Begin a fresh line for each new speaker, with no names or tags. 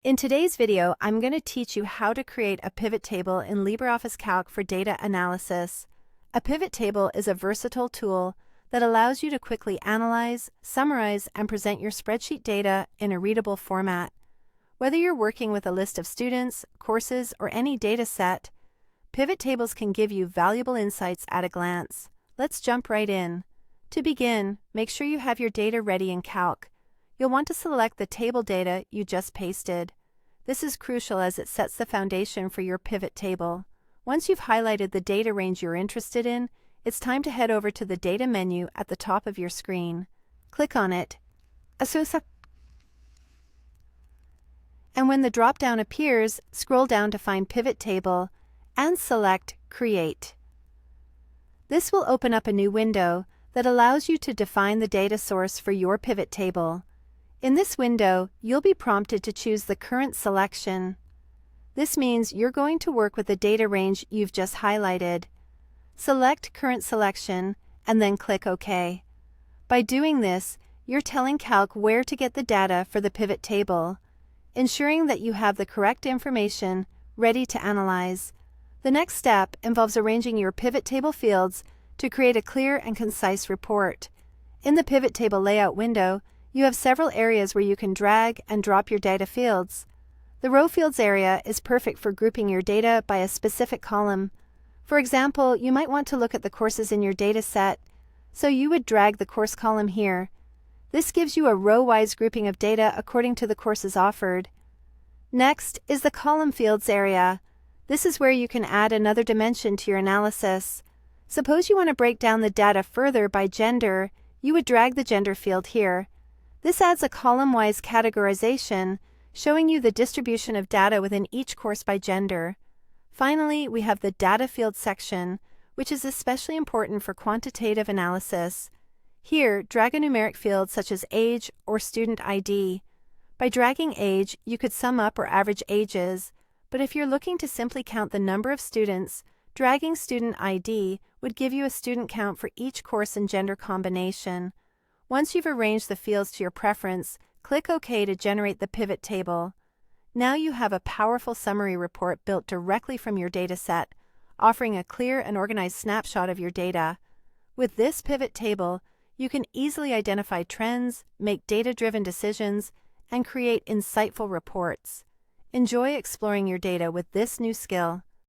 In today's video, I'm going to teach you how to create a pivot table in LibreOffice Calc for data analysis. A pivot table is a versatile tool that allows you to quickly analyze, summarize, and present your spreadsheet data in a readable format. Whether you're working with a list of students, courses, or any data set, pivot tables can give you valuable insights at a glance. Let's jump right in. To begin, make sure you have your data ready in Calc. You'll want to select the table data you just pasted. This is crucial as it sets the foundation for your pivot table. Once you've highlighted the data range you're interested in, it's time to head over to the Data menu at the top of your screen. Click on it. And when the drop-down appears, scroll down to find Pivot Table and select Create. This will open up a new window that allows you to define the data source for your pivot table. In this window, you'll be prompted to choose the current selection. This means you're going to work with the data range you've just highlighted. Select Current Selection and then click OK. By doing this, you're telling Calc where to get the data for the pivot table, ensuring that you have the correct information ready to analyze. The next step involves arranging your pivot table fields to create a clear and concise report. In the pivot table layout window, you have several areas where you can drag and drop your data fields. The Row Fields area is perfect for grouping your data by a specific column. For example, you might want to look at the courses in your data set, so you would drag the course column here. This gives you a row-wise grouping of data according to the courses offered. Next is the Column Fields area. This is where you can add another dimension to your analysis. Suppose you want to break down the data further by gender, you would drag the gender field here. This adds a column-wise categorization, showing you the distribution of data within each course by gender. Finally, we have the Data Field section, which is especially important for quantitative analysis. Here, drag a numeric field such as age or student ID. By dragging age, you could sum up or average ages, but if you're looking to simply count the number of students, dragging student ID would give you a student count for each course and gender combination. Once you've arranged the fields to your preference, click OK to generate the pivot table. Now you have a powerful summary report built directly from your data set, offering a clear and organized snapshot of your data. With this pivot table, you can easily identify trends, make data-driven decisions, and create insightful reports. Enjoy exploring your data with this new skill.